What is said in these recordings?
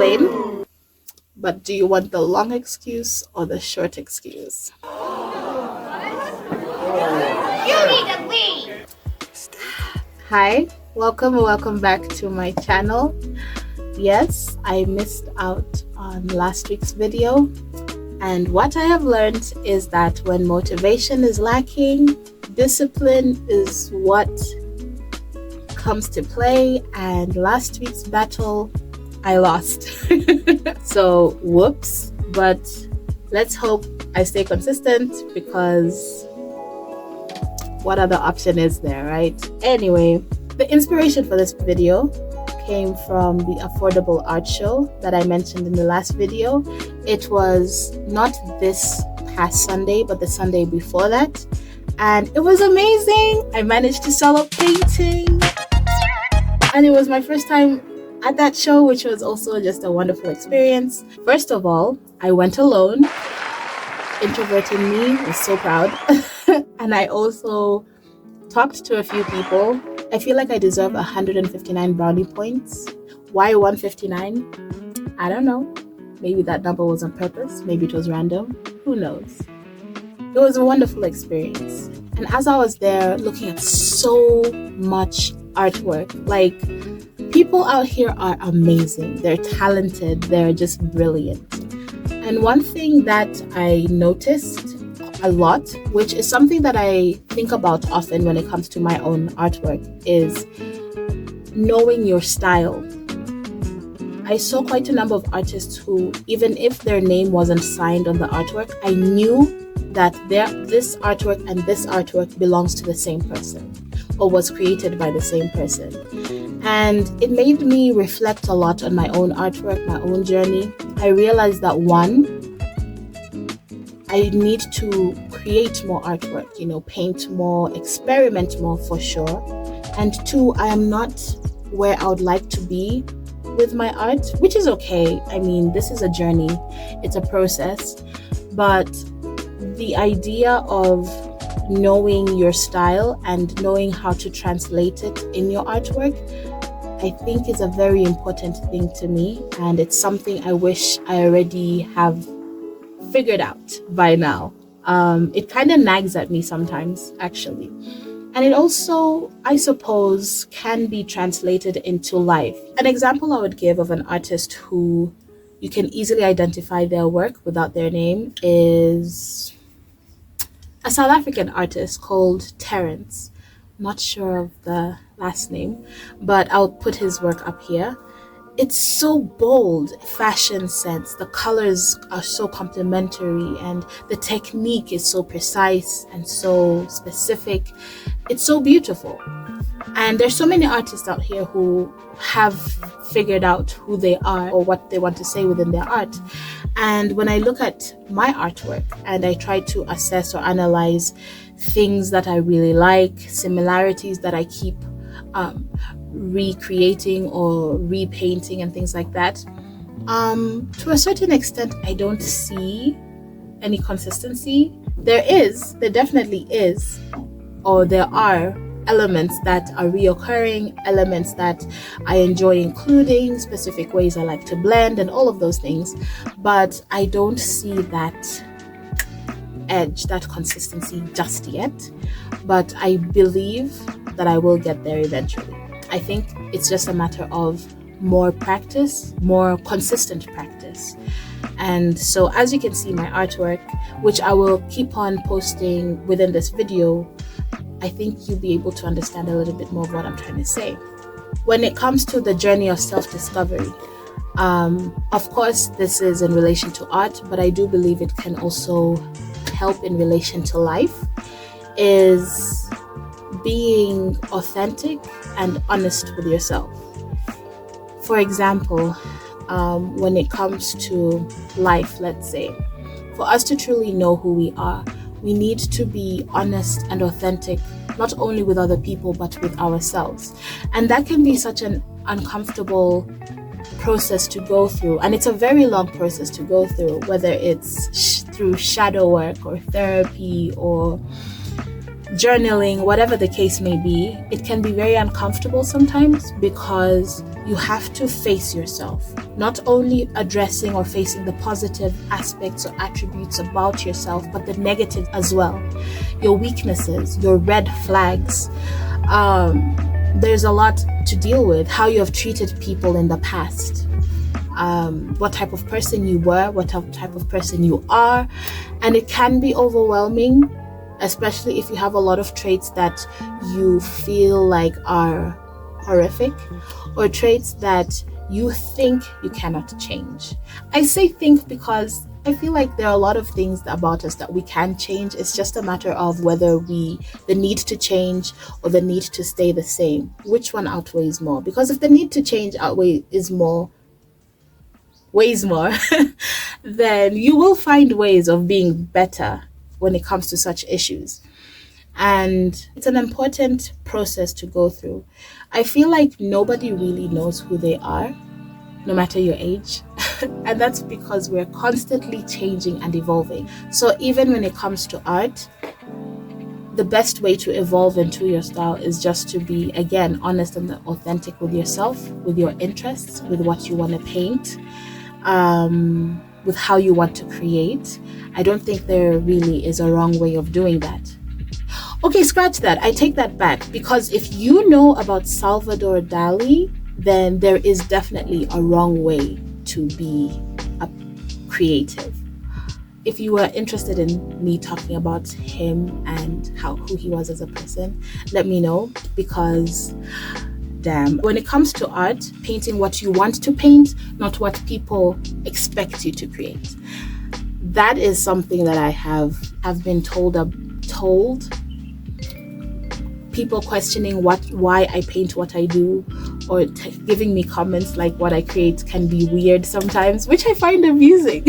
explain, but do you want the long excuse or the short excuse? You need to leave! Hi, welcome back to my channel. Yes, I missed out on last week's video, and what I have learned is that when motivation is lacking, discipline is what comes to play, and last week's battle I lost. So whoops, but let's hope I stay consistent, because what other option is there, right? Anyway, the inspiration for this video came from the Affordable Art Show that I mentioned in the last video. It was not this past Sunday, but the Sunday before that, and it was amazing. I managed to sell a painting, and it was my first time at that show, which was also just a wonderful experience. First of all, I went alone. Introverted me was so proud. And I also talked to a few people. I feel like I deserve 159 brownie points. Why 159? I don't know. Maybe that number was on purpose. Maybe it was random. Who knows? It was a wonderful experience. And as I was there looking at so much artwork, like, people out here are amazing. They're talented. They're just brilliant. And one thing that I noticed a lot, which is something that I think about often when it comes to my own artwork, is knowing your style. I saw quite a number of artists who, even if their name wasn't signed on the artwork, I knew that this artwork and this artwork belongs to the same person, or was created by the same person. And it made me reflect a lot on my own artwork, my own journey. I realized that one, I need to create more artwork, paint more, experiment more for sure. And two, I am not where I would like to be with my art, which is okay. I mean, this is a journey, it's a process. But the idea of knowing your style and knowing how to translate it in your artwork, I think is a very important thing to me, and it's something I wish I already have figured out by now. It kind of nags at me sometimes, actually. And it also, I suppose, can be translated into life. An example I would give of an artist who you can easily identify their work without their name is a South African artist called Terence. Not sure of the last name, but I'll put his work up here. It's so bold, fashion sense. The colors are so complementary, and the technique is so precise and so specific. It's so beautiful. And there's so many artists out here who have figured out who they are or what they want to say within their art. And when I look at my artwork and I try to assess or analyze things that I really like, similarities that I keep recreating or repainting and things like that, to a certain extent, I don't see any consistency. There definitely is, or there are elements that are reoccurring, elements that I enjoy including, specific ways I like to blend, and all of those things. But I don't see that edge, that consistency just yet. But I believe that I will get there eventually. I think it's just a matter of more practice, more consistent practice. And so, as you can see, my artwork, which I will keep on posting within this video, I think you'll be able to understand a little bit more of what I'm trying to say. When it comes to the journey of self-discovery, of course, this is in relation to art, but I do believe it can also help in relation to life, is being authentic and honest with yourself. For example, when it comes to life, let's say, for us to truly know who we are, we need to be honest and authentic, not only with other people, but with ourselves. And that can be such an uncomfortable process to go through. And it's a very long process to go through, whether it's through shadow work or therapy or journaling, whatever the case may be, it can be very uncomfortable sometimes because you have to face yourself, not only addressing or facing the positive aspects or attributes about yourself, but the negative as well, your weaknesses, your red flags. There's a lot to deal with, how you have treated people in the past, what type of person you were, what type of person you are, and it can be overwhelming, especially if you have a lot of traits that you feel like are horrific or traits that you think you cannot change. I say think because I feel like there are a lot of things about us that we can change. It's just a matter of whether the need to change or the need to stay the same. Which one outweighs more? Because if the need to change weighs more, then you will find ways of being better when it comes to such issues. And it's an important process to go through. I feel like nobody really knows who they are, no matter your age. And that's because we're constantly changing and evolving. So even when it comes to art, the best way to evolve into your style is just to be, again, honest and authentic with yourself, with your interests, with what you want to paint, with how you want to create. I don't think there really is a wrong way of doing that. Okay, scratch that. I take that back, because if you know about Salvador Dali, then there is definitely a wrong way to be a creative. If you were interested in me talking about him and who he was as a person, let me know, because damn, when it comes to art, painting what you want to paint, not what people expect you to create. That is something that I have been told. People questioning why I paint what I do, or giving me comments like what I create can be weird sometimes, which I find amusing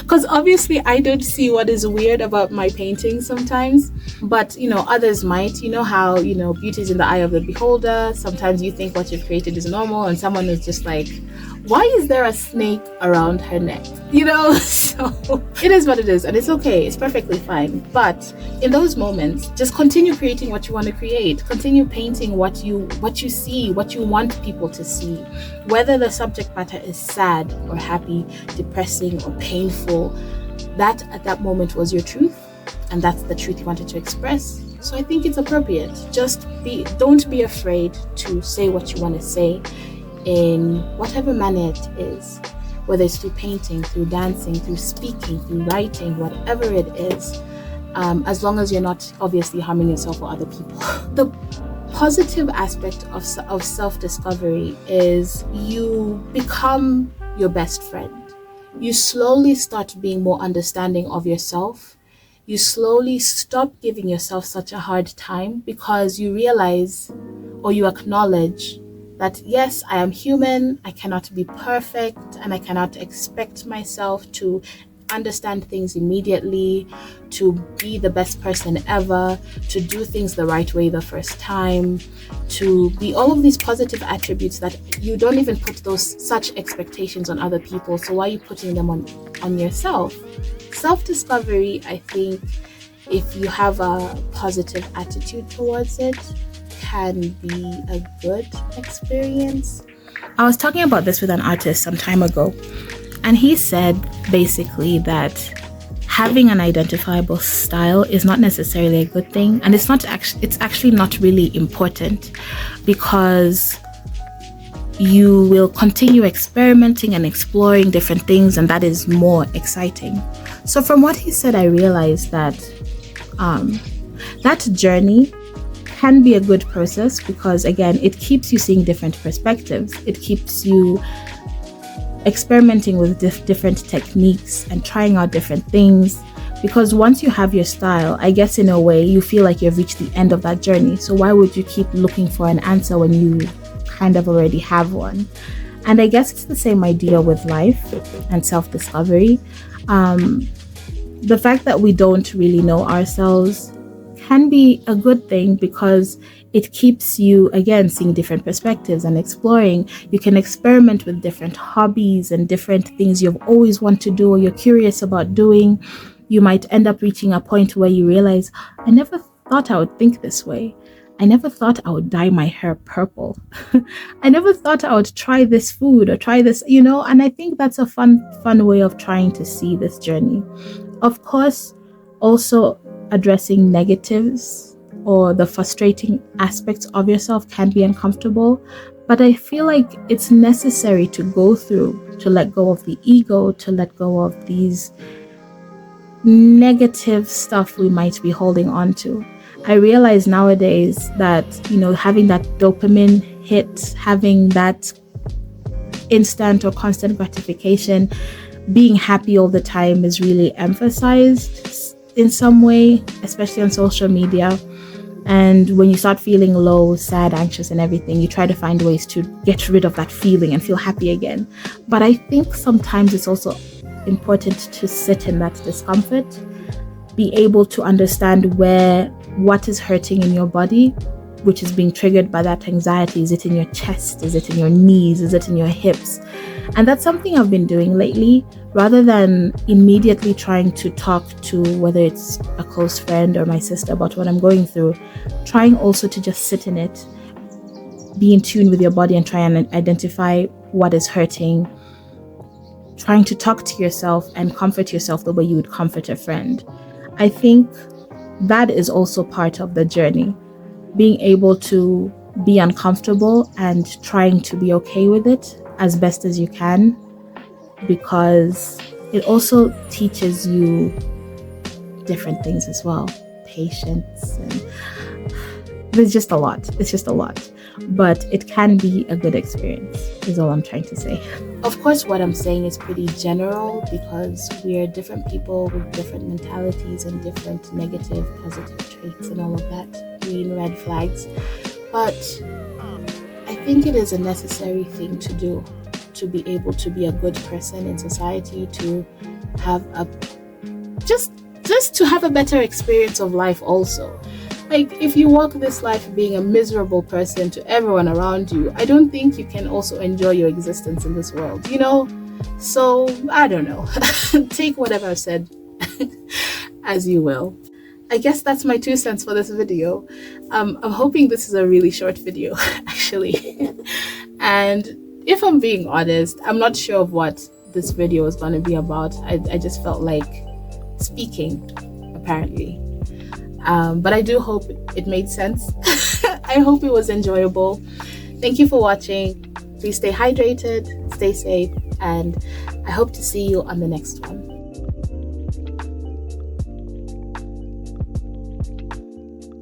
because obviously I don't see what is weird about my painting sometimes, but others might. You know how beauty is in the eye of the beholder. Sometimes you think what you've created is normal and someone is just like, why is there a snake around her neck? So it is what it is, and it's okay. It's perfectly fine. But in those moments, just continue creating what you want to create. Continue painting what you see, what you want people to see. Whether the subject matter is sad or happy, depressing or painful, that at that moment was your truth, and that's the truth you wanted to express. So I think it's appropriate. Don't be afraid to say what you want to say, in whatever manner it is, whether it's through painting, through dancing, through speaking, through writing, whatever it is, as long as you're not obviously harming yourself or other people. The positive aspect of self-discovery is you become your best friend. You slowly start being more understanding of yourself. You slowly stop giving yourself such a hard time, because you realize, or you acknowledge, that yes, I am human, I cannot be perfect, and I cannot expect myself to understand things immediately, to be the best person ever, to do things the right way the first time, to be all of these positive attributes that you don't even put such expectations on other people. So why are you putting them on yourself? Self-discovery, I think, if you have a positive attitude towards it, can be a good experience. I was talking about this with an artist some time ago, and he said basically that having an identifiable style is not necessarily a good thing, and it's actually not really important, because you will continue experimenting and exploring different things, and that is more exciting. So from what he said, I realized that that journey can be a good process, because again, it keeps you seeing different perspectives. It keeps you experimenting with different techniques and trying out different things, because once you have your style, I guess in a way you feel like you've reached the end of that journey. So why would you keep looking for an answer when you kind of already have one? And I guess it's the same idea with life and self-discovery. The fact that we don't really know ourselves can be a good thing, because it keeps you, again, seeing different perspectives and exploring. You can experiment with different hobbies and different things you've always wanted to do or you're curious about doing. You might end up reaching a point where you realize, I never thought I would think this way. I never thought I would dye my hair purple. I never thought I would try this food or try this, and I think that's a fun way of trying to see this journey. Of course, also addressing negatives or the frustrating aspects of yourself can be uncomfortable, but I feel like it's necessary to go through, to let go of the ego, to let go of these negative stuff we might be holding on to. I realize nowadays that, having that dopamine hit, having that instant or constant gratification, being happy all the time is really emphasized in some way, especially on social media. And when you start feeling low, sad, anxious, and everything, you try to find ways to get rid of that feeling and feel happy again. But I think sometimes it's also important to sit in that discomfort, be able to understand what is hurting in your body, which is being triggered by that anxiety. Is it in your chest? Is it in your knees? Is it in your hips? And that's something I've been doing lately, rather than immediately trying to talk to whether it's a close friend or my sister about what I'm going through, trying also to just sit in it, be in tune with your body and try and identify what is hurting, trying to talk to yourself and comfort yourself the way you would comfort a friend. I think that is also part of the journey, being able to be uncomfortable and trying to be okay with it as best as you can, because it also teaches you different things as well. Patience, and there's just a lot. It's just a lot. But it can be a good experience, is all I'm trying to say. Of course, what I'm saying is pretty general, because we are different people with different mentalities and different negative, positive traits and all of that, green, red flags. But I think it is a necessary thing to do, to be able to be a good person in society, to have just to have a better experience of life also. Like, if you walk this life being a miserable person to everyone around you, I don't think you can also enjoy your existence in this world, So, I don't know. Take whatever I've said as you will. I guess that's my 2 cents for this video. I'm hoping this is a really short video, actually. And if I'm being honest, I'm not sure of what this video is going to be about. I just felt like speaking, apparently. But I do hope it made sense. I hope it was enjoyable. Thank you for watching. Please stay hydrated, stay safe, and I hope to see you on the next one.